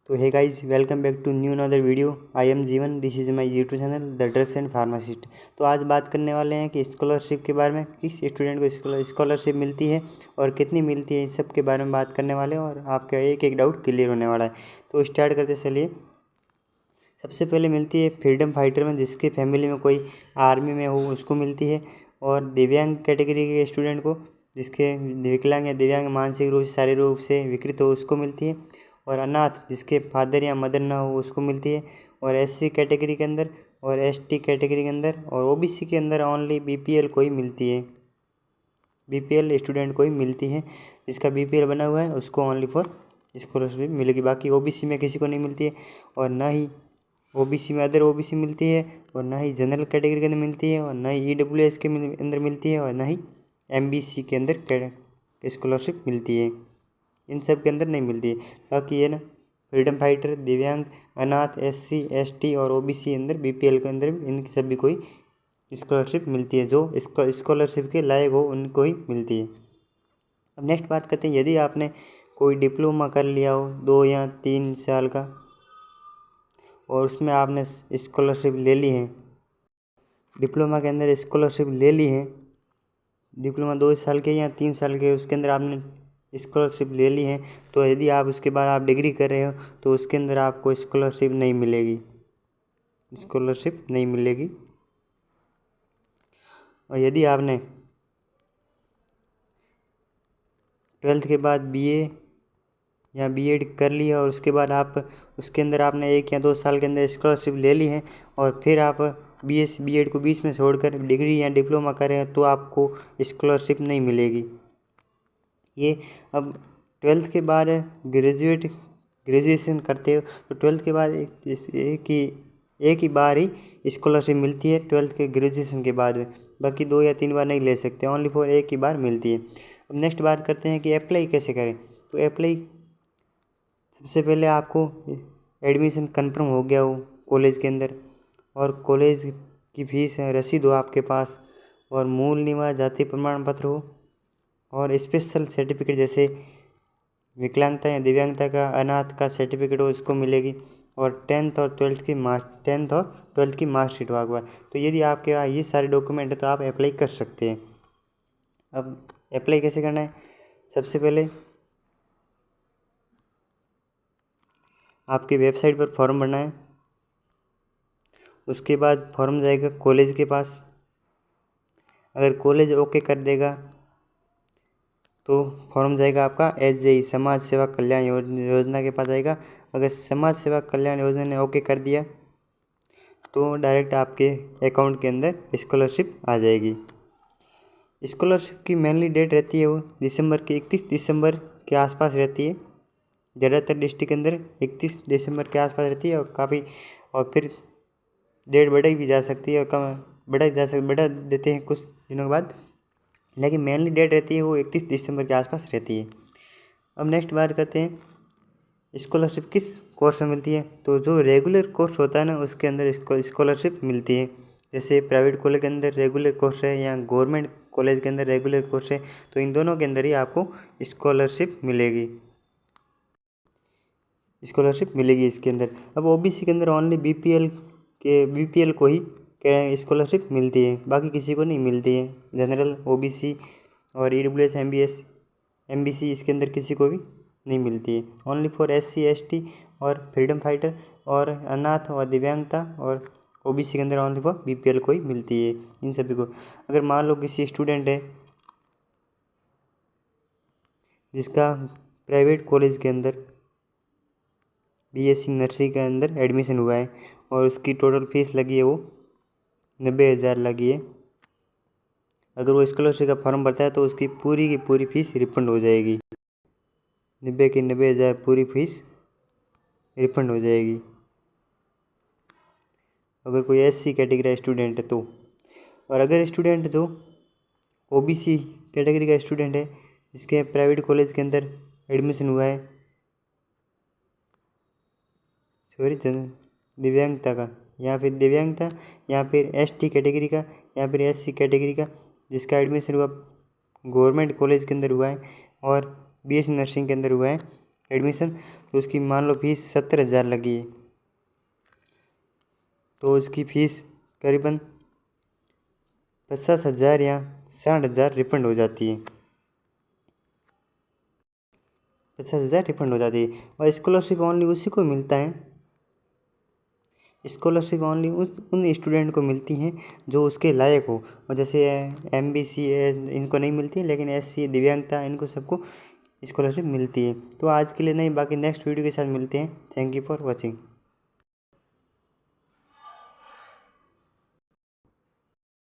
तो hey guys, welcome back to new another video. I am Jeevan, this is my YouTube channel the drugs and pharmacist. तो आज बात करने वाले हैं कि स्कॉलरशिप के बारे में, किस स्टूडेंट को स्कॉलरशिप मिलती है और कितनी मिलती है, इस सब के बारे में बात करने वाले हैं और आपका एक एक डाउट क्लियर होने वाला है। तो स्टार्ट करते चलिए। सबसे पहले मिलती है फ्रीडम फाइटर में, जिसके फैमिली में कोई आर्मी में हो उसको मिलती है। और दिव्यांग कैटेगरी के स्टूडेंट को, जिसके विकलांग या दिव्यांग मानसिक रूप से शारीरिक रूप से विकृत हो उसको मिलती है। और अनाथ, जिसके फादर या मदर ना हो उसको मिलती है। और एससी कैटेगरी के अंदर और एसटी कैटेगरी के अंदर और ओबीसी के अंदर ओनली बीपीएल को ही मिलती है। बीपीएल स्टूडेंट को ही मिलती है, जिसका बीपीएल बना हुआ है उसको ओनली फॉर स्कॉलरशिप मिलेगी। बाकी ओबीसी में किसी को नहीं मिलती है, और ना ही ओबीसी में अदर ओबीसी मिलती है, और ना ही जनरल कैटेगरी के अंदर मिलती है, और ना ही ईडब्ल्यूएस के अंदर मिलती है, और ना ही एमबीसी के अंदर स्कॉलरशिप मिलती है। इन सब के अंदर नहीं मिलती है। बाकी ये ना फ्रीडम फाइटर, दिव्यांग, अनाथ, एससी, एसटी और ओबीसी अंदर बीपीएल के अंदर इन सभी को ही स्कॉलरशिप मिलती है। जो स्कॉलरशिप के लायक हो उनको ही मिलती है। अब नेक्स्ट बात करते हैं, यदि आपने कोई डिप्लोमा कर लिया हो 2 या 3 साल का और उसमें आपने स्कॉलरशिप ले ली है, डिप्लोमा के अंदर स्कॉलरशिप ले ली है, डिप्लोमा 2 साल के या 3 साल के उसके अंदर आपने स्कॉलरशिप ले ली है, तो यदि आप उसके बाद आप डिग्री कर रहे हो तो उसके अंदर आपको स्कॉलरशिप नहीं मिलेगी, स्कॉलरशिप नहीं मिलेगी। और यदि आपने 12th के बाद बीए या बीएड कर लिया और उसके बाद आप उसके अंदर आपने 1 या 2 साल के अंदर स्कॉलरशिप ले ली है और फिर आप बीएससी बीएड को बीच में छोड़कर डिग्री या डिप्लोमा करें तो आपको स्कॉलरशिप नहीं मिलेगी। ये अब 12th के बाद ग्रेजुएशन करते हो तो 12th के बाद एक ही बार ही स्कॉलरशिप मिलती है 12th के ग्रेजुएशन के बाद में। बाकी 2 या 3 बार नहीं ले सकते, ओनली फॉर एक ही बार मिलती है। अब नेक्स्ट बात करते हैं कि अप्लाई कैसे करें। तो अप्लाई सबसे पहले आपको एडमिशन कंफर्म हो गया हो कॉलेज के अंदर, और कॉलेज की फीस रसीद हो आपके पास, और मूल निवास जाति प्रमाण पत्र हो, और स्पेशल सर्टिफिकेट जैसे विकलांगता या दिव्यांगता का, अनाथ का सर्टिफिकेट हो उसको मिलेगी, और 10th और 12th की मार्कशीट हो आपके पास। तो यदि आपके पास ये सारे डॉक्यूमेंट है तो आप अप्लाई कर सकते हैं। अब अप्लाई कैसे करना है, सबसे पहले आपकी वेबसाइट पर फॉर्म भरना है। उसके बाद फॉर्म जाएगा कॉलेज के पास। अगर कॉलेज ओके कर देगा तो फॉर्म जाएगा आपका एसजेई, समाज सेवा कल्याण योजना के पास जाएगा। अगर समाज सेवा कल्याण योजना ने ओके कर दिया तो डायरेक्ट आपके अकाउंट के अंदर स्कॉलरशिप आ जाएगी। स्कॉलरशिप की मेनली डेट रहती है वो दिसंबर की 31 दिसंबर के आसपास रहती है। ज़्यादातर डिस्ट्रिक्ट के अंदर 31 दिसंबर के आसपास रहती है, और फिर डेट बढ़ाई भी जा सकती है और कम बढ़ा देते हैं कुछ दिनों के बाद, लेकिन मेनली डेट रहती है वो 31 दिसंबर के आसपास रहती है। अब नेक्स्ट बात करते हैं स्कॉलरशिप किस कोर्स में मिलती है। तो जो रेगुलर कोर्स होता है ना उसके अंदर स्कॉलरशिप मिलती है। जैसे प्राइवेट कॉलेज के अंदर रेगुलर कोर्स है या गवर्नमेंट कॉलेज के अंदर रेगुलर कोर्स है, तो इन दोनों के अंदर ही आपको स्कॉलरशिप मिलेगी इसके अंदर। अब ओबीसी के अंदर ओनली बीपीएल को ही स्कॉलरशिप मिलती है, बाकी किसी को नहीं मिलती है। जनरल, ओबीसी और ईडब्ल्यूएस, एमबीसी इसके अंदर किसी को भी नहीं मिलती है। ओनली फॉर एससी, एसटी और फ्रीडम फाइटर और अनाथ और दिव्यांगता और ओबीसी के अंदर ओनली फॉर बीपीएल को ही मिलती है इन सभी को। अगर मान लो किसी स्टूडेंट है जिसका प्राइवेट कॉलेज के अंदर बीएससी नर्सिंग के अंदर एडमिशन हुआ है और उसकी टोटल फीस लगी है वो 90,000 लगी है, अगर वो स्कॉलरशिप का फॉर्म भरता है तो उसकी पूरी की पूरी फीस रिफंड हो जाएगी। 90 की 90,000 पूरी फीस रिफंड हो जाएगी अगर कोई एससी कैटेगरी का स्टूडेंट है तो। और अगर स्टूडेंट जो ओबीसी कैटेगरी का स्टूडेंट है जिसके प्राइवेट कॉलेज के अंदर एडमिशन हुआ है, दिव्यांगता का या फिर एसटी कैटेगरी का या फिर एससी कैटेगरी का, जिसका एडमिशन हुआ गवर्नमेंट कॉलेज के अंदर हुआ है और बीएससी नर्सिंग के अंदर हुआ है, एडमिशन, तो उसकी मान लो फीस 70,000 लगी है, तो उसकी फ़ीस करीबन 50,000 या 60,000 रिफंड हो जाती है। 50,000 रिफंड हो जाती है। और स्कॉलरशिप ओनली उसी को मिलता है, स्कॉलरशिप ओनली उन स्टूडेंट को मिलती हैं जो उसके लायक हो। और जैसे MBC इनको नहीं मिलती, लेकिन SC दिव्यांगता इनको सबको स्कॉलरशिप मिलती है। तो आज के लिए नहीं, बाकी नेक्स्ट वीडियो के साथ मिलते हैं। Thank you for watching.